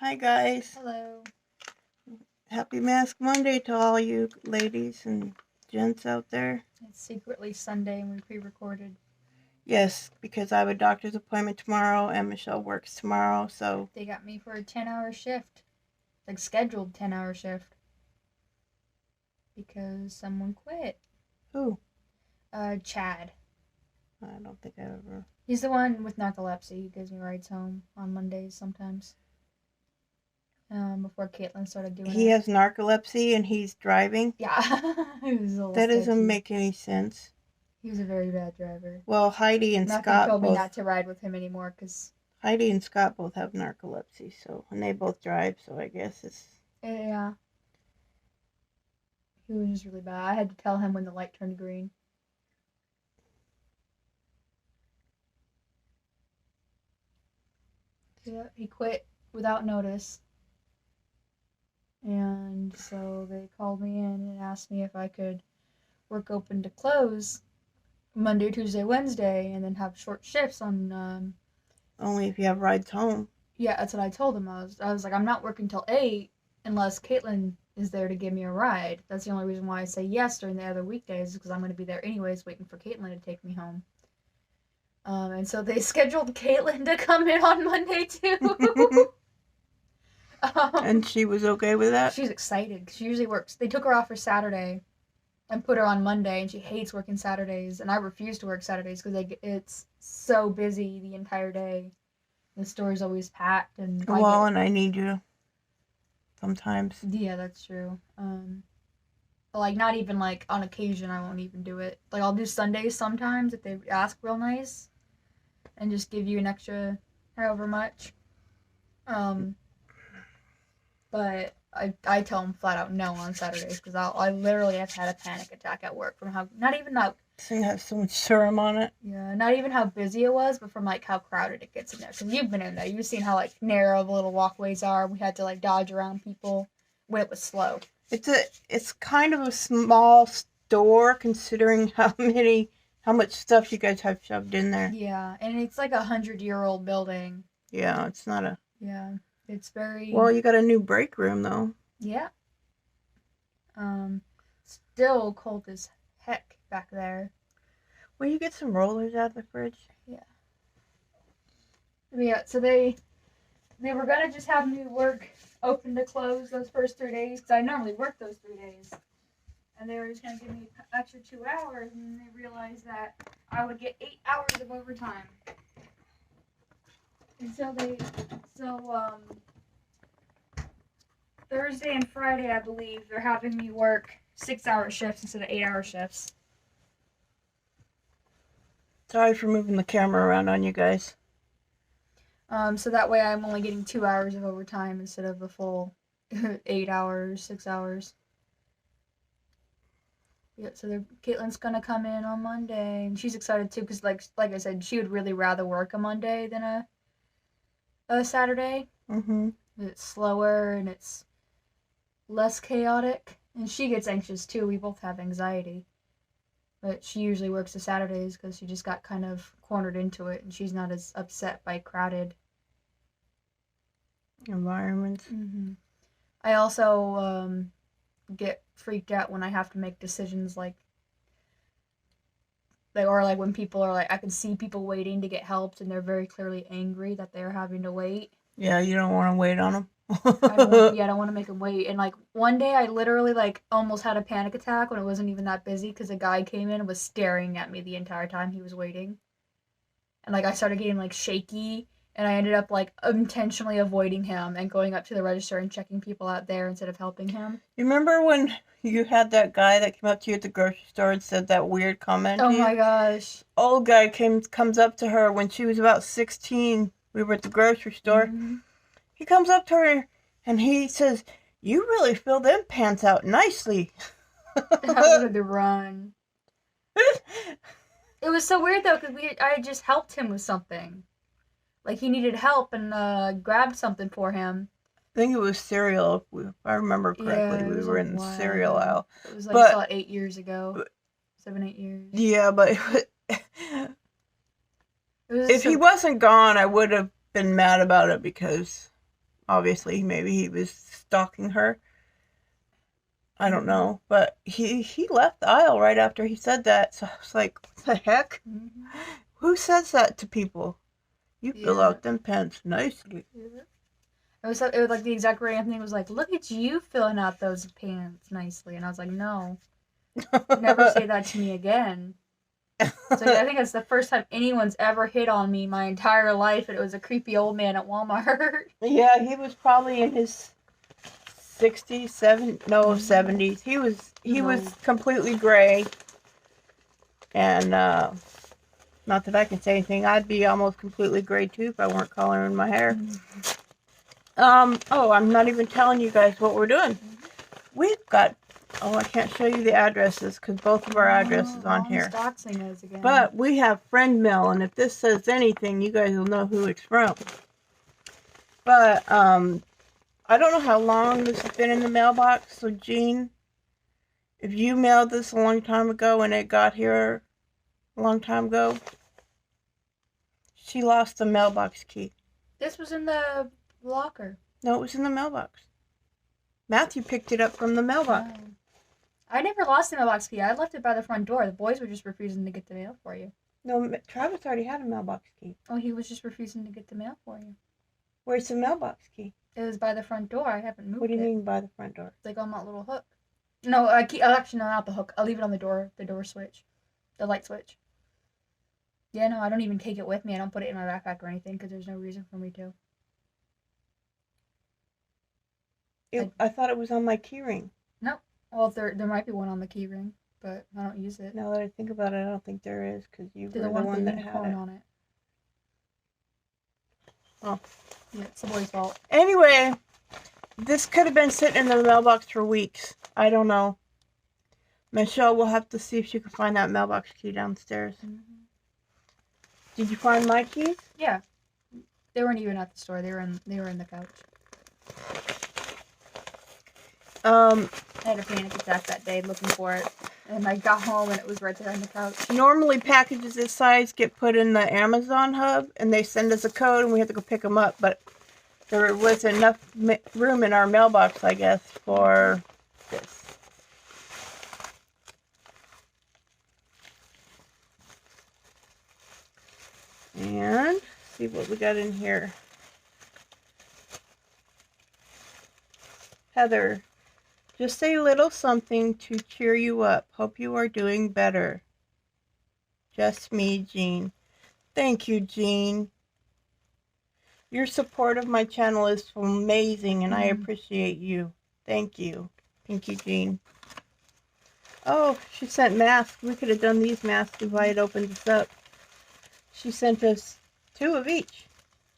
Hi guys. Hello. Happy Mask Monday to all you ladies and gents out there. It's secretly Sunday and we pre-recorded. Yes, because I have a doctor's appointment tomorrow and Michelle works tomorrow, so They got me for a 10-hour shift. Like scheduled 10-hour shift. Because someone quit. who? Chad. I don't think I ever. He's the one with narcolepsy. He gives me rides home on Mondays sometimes. Before Caitlin started doing He it. has narcolepsy and he's driving? Yeah. It was a little That doesn't sketchy. make any sense. He was a very bad driver. Well, Heidi and Nothing Scott told me both. not to ride with him anymore because. Heidi and Scott both have narcolepsy, and they both drive, so I guess it's. Yeah. He was just really bad. I had to tell him when the light turned green. Yeah, he quit without notice. And so they called me in and asked me if I could work open to close Monday, Tuesday, Wednesday, and then have short shifts on. Only if you have rides home. Yeah, that's what I told him. I was like, I'm not working till 8 unless Caitlin is there to give me a ride. That's the only reason why I say yes during the other weekdays, because I'm going to be there anyways, waiting for Caitlin to take me home. And so they scheduled Caitlin to come in on Monday too. And she was okay with that? She's excited. She usually works. They took her off for Saturday and put her on Monday, and she hates working Saturdays. And I refuse to work Saturdays because it's so busy the entire day. The store's always packed, and and I need you sometimes. Yeah, that's true. But like not even like on occasion, I won't even do it. Like I'll do Sundays sometimes if they ask real nice, and just give you an extra however much. But I tell them flat out no on Saturdays because I literally have had a panic attack at work from how not even how This thing has so much serum on it. yeah, not even how busy it was, but from like how crowded it gets in there. Because you've been in there, you've seen how like narrow the little walkways are. We had to like dodge around people when it was slow. It's kind of a small store considering how much stuff you guys have shoved in there. Yeah, and it's like 100-year-old building. Yeah, it's not a. Yeah, it's very. Well, you got a new break room though. Yeah. Still cold as heck back there. Will you get some rollers out of the fridge? Yeah. Yeah. So they were gonna just have me work open to close those first 3 days because I normally work those 3 days, and they were just gonna give me an extra 2 hours, and then they realized that I would get 8 hours of overtime. And so Thursday and Friday, I believe, they're having me work 6-hour shifts instead of 8-hour shifts. Sorry for moving the camera around on you guys. So that way I'm only getting 2 hours of overtime instead of the full 8 hours, 6 hours. Yeah, so Caitlin's gonna come in on Monday, and she's excited too, because like I said, she would really rather work a Monday than a Saturday. Mm-hmm. It's slower and it's less chaotic, and she gets anxious too. We both have anxiety, but she usually works the Saturdays because she just got kind of cornered into it, and she's not as upset by crowded environments. Mm-hmm. I also get freaked out when I have to make decisions like when people are like, I can see people waiting to get helped, and they're very clearly angry that they're having to wait. Yeah, you don't want to wait on them. I don't want to make them wait. And like one day I literally like almost had a panic attack when it wasn't even that busy because a guy came in and was staring at me the entire time he was waiting. And like I started getting like shaky, and I ended up like intentionally avoiding him and going up to the register and checking people out there instead of helping him. You remember when you had that guy that came up to you at the grocery store and said that weird comment? Oh my gosh. Old guy comes up to her when she was about 16. We were at the grocery store. Mm-hmm. He comes up to her and he says, "You really fill them pants out nicely." I wanted to run. It was so weird though, because I just helped him with something. Like he needed help and grabbed something for him. I think it was cereal, if I remember correctly. Yeah, we were in the cereal aisle. It was like about 8 years ago. 7, 8 years. Yeah, but if he wasn't gone, I would have been mad about it because Obviously, maybe he was stalking her. I don't know. But he left the aisle right after he said that. So I was like, what the heck? Mm-hmm. Who says that to people? You fill Yeah. out them pants nicely. Yeah. It was like the exact way Anthony was like, "Look at you filling out those pants nicely," and I was like, "No, never say that to me again." So yeah, I think that's the first time anyone's ever hit on me my entire life, and it was a creepy old man at Walmart. Yeah, he was probably in his 60s, 70s. He was completely gray. And not that I can say anything. I'd be almost completely gray too if I weren't coloring my hair. Oh, I'm not even telling you guys what we're doing. We've got, I can't show you the addresses because both of our addresses on here. Doxing us again. But we have friend mail, and if this says anything, you guys will know who it's from. But I don't know how long this has been in the mailbox. So Jean, if you mailed this a long time ago and it got here a long time ago, she lost the mailbox key. This was in the locker. No, it was in the mailbox. Matthew picked it up from the mailbox. Oh. I never lost the mailbox key. I left it by the front door. The boys were just refusing to get the mail for you. No, Travis already had a mailbox key. Oh, he was just refusing to get the mail for you. Where's the mailbox key? It was by the front door. I haven't moved it. What do you mean by the front door? It's like on that little hook. No, actually, no, not the hook. I'll leave it on the door switch. The light switch. Yeah, no, I don't even take it with me. I don't put it in my backpack or anything because there's no reason for me to. I thought it was on my key ring. No. Well, there might be one on the key ring, but I don't use it. Now that I think about it, I don't think there is because you were the one that had it. On it. Oh. Yeah, it's the boy's fault. Anyway, this could have been sitting in the mailbox for weeks. I don't know. Michelle will have to see if she can find that mailbox key downstairs. Mm-hmm. Did you find my keys? Yeah. They weren't even at the store. They were in the couch. I had a panic attack that day looking for it. And I got home and it was right there on the couch. Normally packages this size get put in the Amazon hub and they send us a code and we have to go pick them up. But there was enough room in our mailbox, I guess, for this. And see what we got in here. Heather, just a little something to cheer you up. Hope you are doing better. Just me, Jean. Thank you, Jean. Your support of my channel is amazing, and I appreciate you. Thank you, Pinkee Jean. Oh, she sent masks. We could have done these masks if I had opened this up. She sent us 2 of each.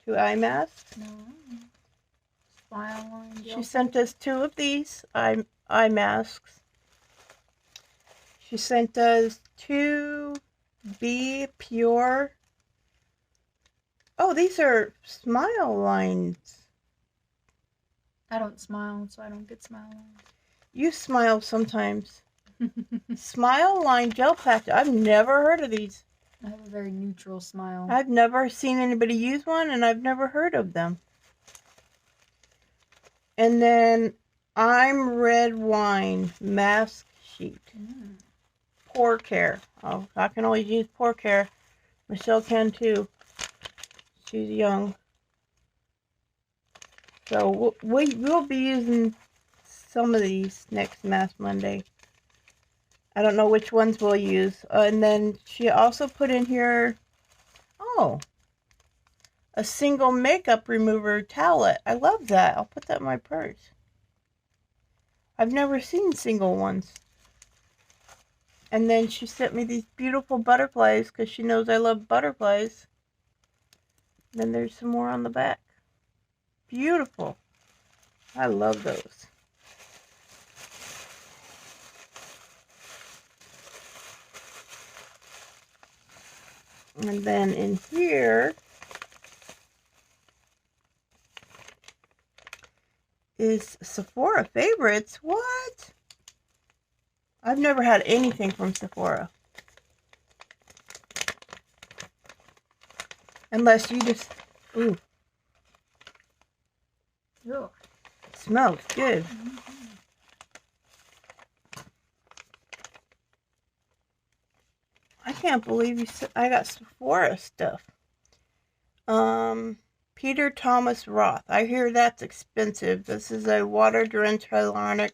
2 eye masks. No. Smile line. She sent us 2 of these eye masks. She sent us 2 Be Pure. Oh, these are smile lines. I don't smile, so I don't get smile lines. You smile sometimes. Smile line gel patch. I've never heard of these. I have a very neutral smile. I've never seen anybody use one, and I've never heard of them. And then I'm Red Wine Mask Sheet. Pore Care. Oh, I can always use Pore Care. Michelle can too. She's young. So we'll be using some of these next Mask Monday. I don't know which ones we'll use. And then she also put in here, a single makeup remover towelette. I love that. I'll put that in my purse. I've never seen single ones. And then she sent me these beautiful butterflies because she knows I love butterflies. Then there's some more on the back. Beautiful. I love those. And then in here is Sephora favorites. What? I've never had anything from Sephora. Unless you just... Ooh. Ew. Smells good. I can't believe you said I got Sephora stuff. Peter Thomas Roth. I hear that's expensive. This is a water drenched hyaluronic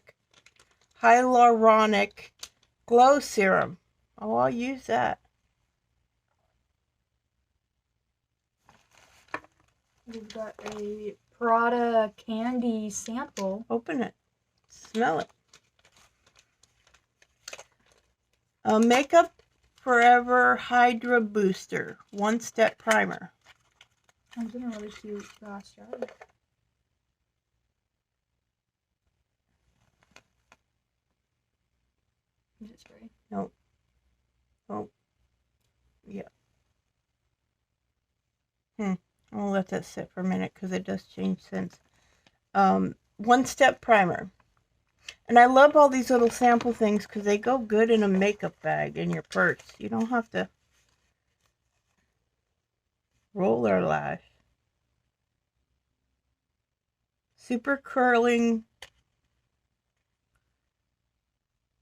glow serum. Oh, I'll use that. We've got a Prada candy sample. Open it. Smell it. A Makeup Forever Hydra Booster. One-step primer. Comes in a really cute glass jar. Is it spray? Nope. Oh. Yeah. I'll let that sit for a minute because it does change scents. One-step primer. And I love all these little sample things because they go good in a makeup bag in your purse. You don't have to roller lash. Super curling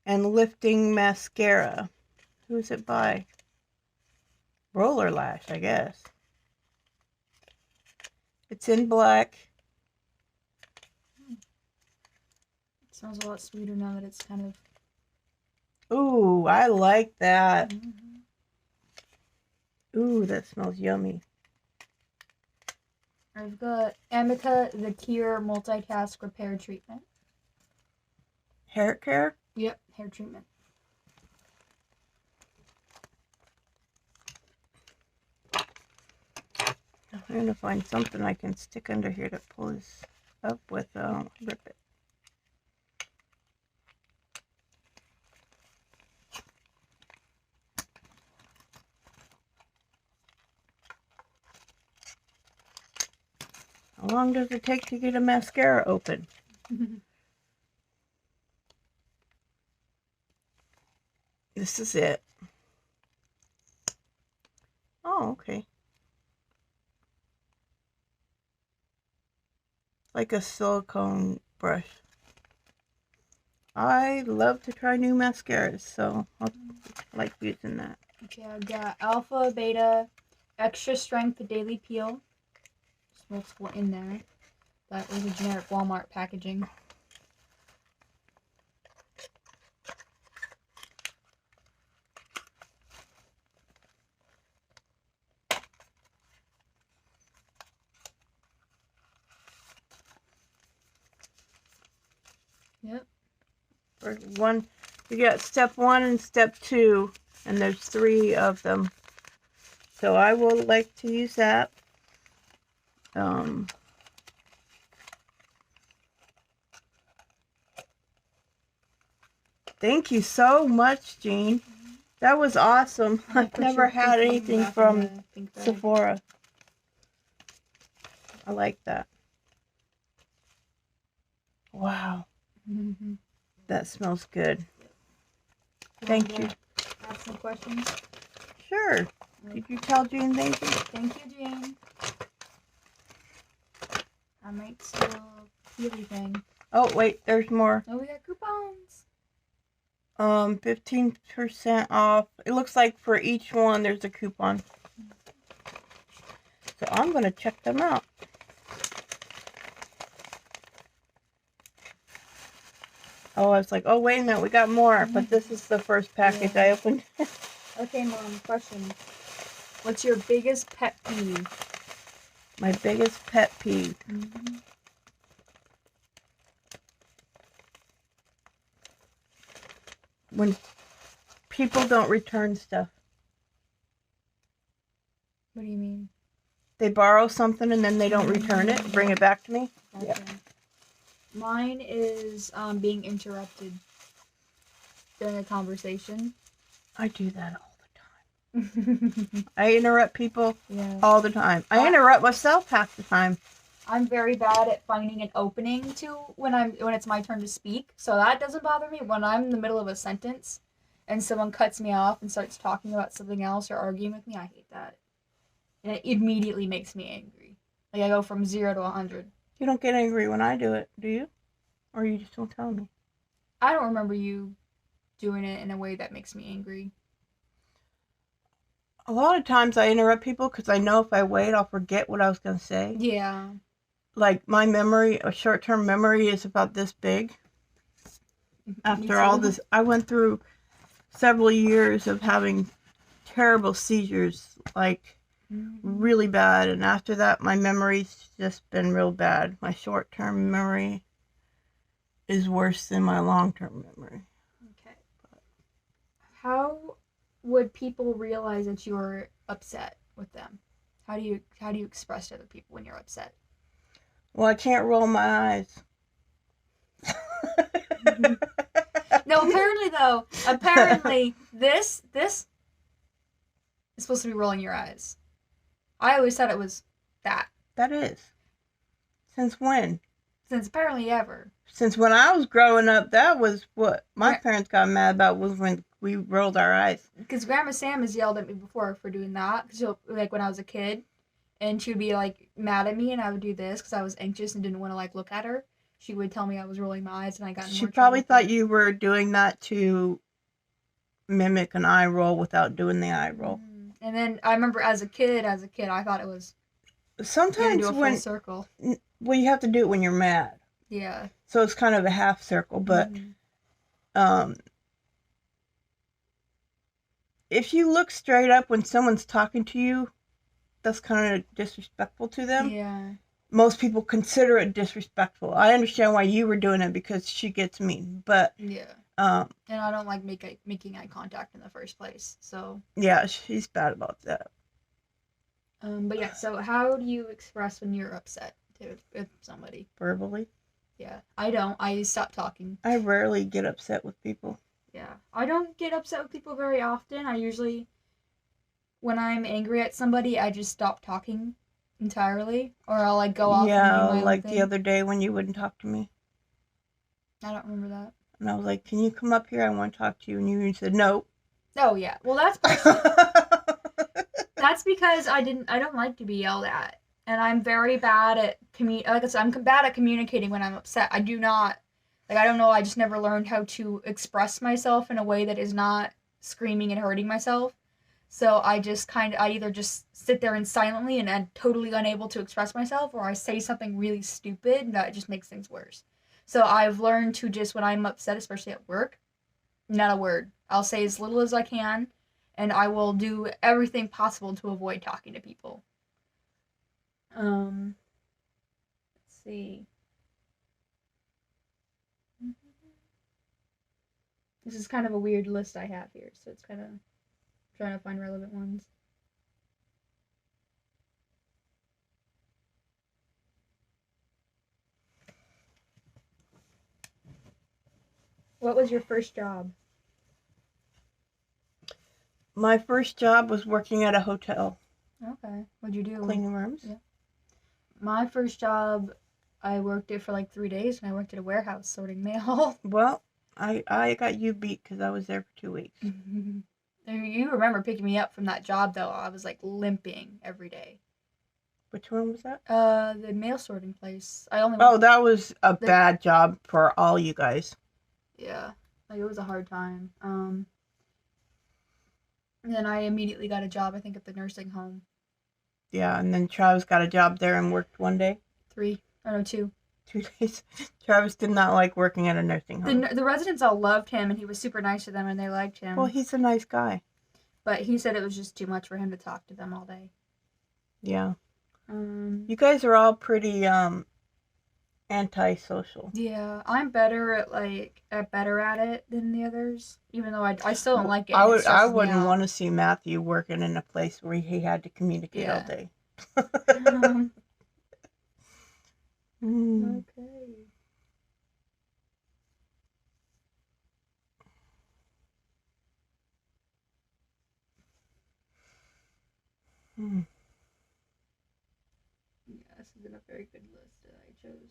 and lifting mascara. Who's it by? Roller Lash, I guess. It's in black. It smells a lot sweeter now that it's kind of... Ooh, I like that. Mm-hmm. Ooh, that smells yummy. I've got Amica the Tear Multitask Repair Treatment. Hair care? Yep, hair treatment. I'm going to find something I can stick under here to pull this up with. Rip it. How long does it take to get a mascara open? This is it. Oh, okay. Like a silicone brush. I love to try new mascaras, so I like using that. Okay, I've got Alpha, Beta, Extra Strength Daily Peel. There's multiple in there. That was a generic Walmart packaging. Yep. For one, you got step 1 and step 2, and there's 3 of them. So I will like to use that. Thank you so much, Jean. That was awesome. I've never had anything from Sephora. I like that. Wow. Mm-hmm. That smells good. Thank you. Ask some questions? Sure. Did you tell Jean thank you? Thank you, Jane. I might steal Keely thing. Oh, wait, there's more. Oh, we got coupons. 15% off. It looks like for each one there's a coupon. So I'm going to check them out. Oh, I was like, oh, wait a minute, we got more. But this is the first package I opened. Okay, Mom, question. What's your biggest pet peeve? My biggest pet peeve. Mm-hmm. When people don't return stuff. What do you mean? They borrow something and then they don't return it, bring it back to me. Gotcha. Yeah. Mine is being interrupted during a conversation. I do that all the time. I interrupt people all the time. I interrupt myself half the time. I'm very bad at finding an opening to when it's my turn to speak. So that doesn't bother me. When I'm in the middle of a sentence and someone cuts me off and starts talking about something else or arguing with me, I hate that. And it immediately makes me angry. Like I go from 0 to 100. You don't get angry when I do it, do you? Or you just don't tell me? I don't remember you doing it in a way that makes me angry. A lot of times I interrupt people because I know if I wait, I'll forget what I was going to say. Yeah. Like my memory, a short-term memory is about this big. After all this, I went through several years of having terrible seizures, like really bad. And after that, my memory's just been real bad. My short-term memory is worse than my long-term memory. Okay. How would people realize that you're upset with them? How do you express to other people when you're upset? Well, I can't roll my eyes. No, apparently this is supposed to be rolling your eyes. I always thought it was that. That is. Since when? Since apparently ever. Since when I was growing up, that was what my parents got mad about, was when we rolled our eyes. Because Grandma Sam has yelled at me before for doing that. Cause like when I was a kid, and she would be like mad at me, and I would do this because I was anxious and didn't want to like look at her. She would tell me I was rolling my eyes, and I got. She probably thought you were doing that to mimic an eye roll without doing the eye roll. And then I remember as a kid, I thought it was. Sometimes do a when full circle. Well, you have to do it when you're mad. Yeah. So it's kind of a half circle, but if you look straight up when someone's talking to you, that's kind of disrespectful to them. Yeah. Most people consider it disrespectful. I understand why you were doing it because she gets mean, but yeah. And I don't like making eye contact in the first place. So yeah, she's bad about that. But yeah, so how do you express when you're upset with somebody? Verbally. Yeah, I don't. I stop talking. I rarely get upset with people. Yeah, I don't get upset with people very often. I usually, when I'm angry at somebody, I just stop talking entirely, or I'll like go off and do my own like thing. the other day when you wouldn't talk to me. I don't remember that. And I was like, "Can you come up here? I want to talk to you." And you said no. Oh yeah, well that's that's because I don't like to be yelled at, and I'm very bad at like I said, I'm bad at communicating when I'm upset. I do not, like, I don't know, I just never learned how to express myself in a way that is not screaming and hurting myself. So I either just sit there and silently and I'm totally unable to express myself, or I say something really stupid that just makes things worse. So I've learned to just, when I'm upset, especially at work, not a word. I'll say as little as I can, and I will do everything possible to avoid talking to people. Let's see. This is kind of a weird list I have here, so it's kind of trying to find relevant ones. What was your first job? My first job was working at a hotel. Okay. What'd you do? Cleaning rooms. Yeah. My first job, I worked it for like 3 days, and I worked at a warehouse sorting mail. Well, I got you beat because I was there for 2 weeks. You remember picking me up from that job, though. I was like limping every day. Which one was that? The mail sorting place. That was a bad job for all you guys. Yeah, like it was a hard time. And then I immediately got a job, I think, at the nursing home. Yeah, and then Travis got a job there and worked 1 day. 2. 2 days. Travis did not like working at a nursing home. The residents all loved him, and he was super nice to them, and they liked him. Well, he's a nice guy. But he said it was just too much for him to talk to them all day. Yeah. You guys are all pretty antisocial. Yeah, I'm better at it than the others, even though I still don't like it. I wouldn't want to see Matthew working in a place where he had to communicate all day. Okay. Yeah, this isn't a very good list that I chose.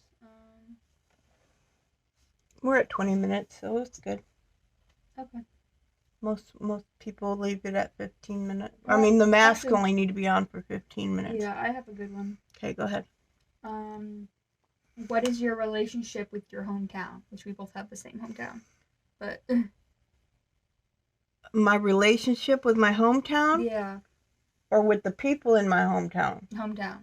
We're at 20 minutes, so it's good. Okay. Most people leave it at 15 minutes. Well, I mean, the masks only need to be on for 15 minutes. Yeah, I have a good one. Okay, go ahead. What is your relationship with your hometown? Which we both have the same hometown. But My relationship with my hometown yeah, or with the people in my hometown? hometown.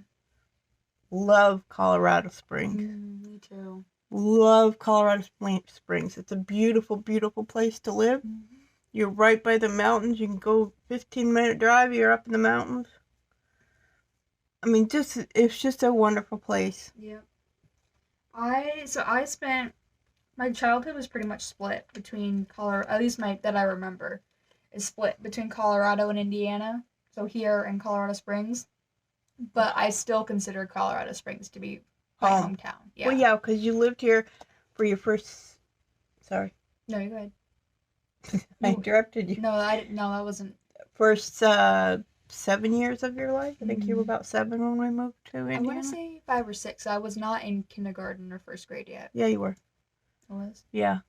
Love Colorado Springs. Me too. Love Colorado Springs. It's a beautiful, beautiful place to live. Mm-hmm. You're right by the mountains. You can go 15-minute drive. You're up in the mountains. I mean, it's just a wonderful place. Yep. I spent my childhood was pretty much split between Colorado. At least that I remember is split between Colorado and Indiana. So here in Colorado Springs, but I still consider Colorado Springs to be my hometown. Yeah. Well, yeah, because you lived here for your first. Sorry. No, you go ahead. I interrupted you. No, I didn't. No, that wasn't. First 7 years of your life. I think you were about 7 when we moved to Indiana. I want to say 5 or 6. I was not in kindergarten or first grade yet. Yeah, you were. I was. Yeah.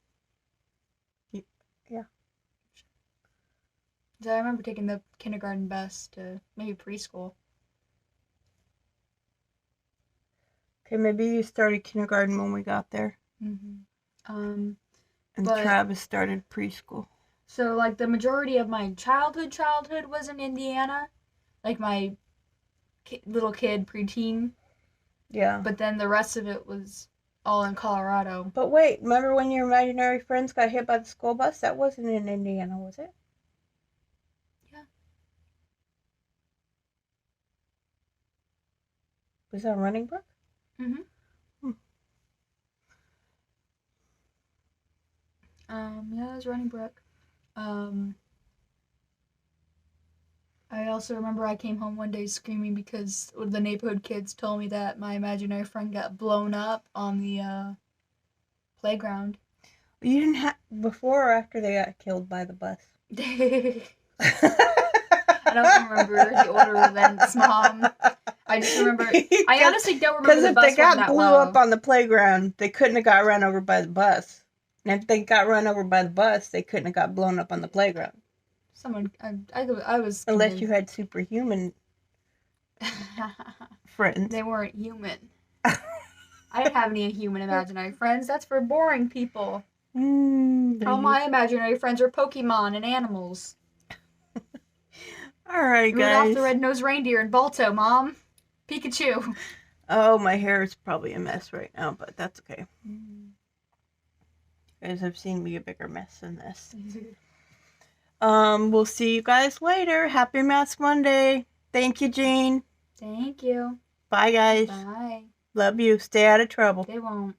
Yeah. So I remember taking the kindergarten bus to maybe preschool. Okay, maybe you started kindergarten when we got there. Mm-hmm. And Travis started preschool. So, like, the majority of my childhood was in Indiana. Like, my little kid, preteen. Yeah. But then the rest of it was all in Colorado. But wait, remember when your imaginary friends got hit by the school bus? That wasn't in Indiana, was it? Yeah. Was that Running Brook? Mm-hmm. Yeah, it was Running Brook. I also remember I came home one day screaming because the neighborhood kids told me that my imaginary friend got blown up on the playground. You didn't have before or after they got killed by the bus? I don't remember the order of events, Mom. I just remember. I honestly don't remember the bus. Because if they got blew up on the playground, they couldn't have got run over by the bus. And if they got run over by the bus, they couldn't have got blown up on the playground. I was. Unless you had superhuman friends. They weren't human. I didn't have any human imaginary friends. That's for boring people. All my imaginary friends are Pokemon and animals. All right, guys. Rudolph the Red-Nosed Reindeer and Balto, Mom. Pikachu. Oh, my hair is probably a mess right now, but that's okay. You guys have seen me a bigger mess than this. We'll see you guys later. Happy Mask Monday. Thank you, Jean. Thank you. Bye, guys. Bye. Love you. Stay out of trouble. They won't.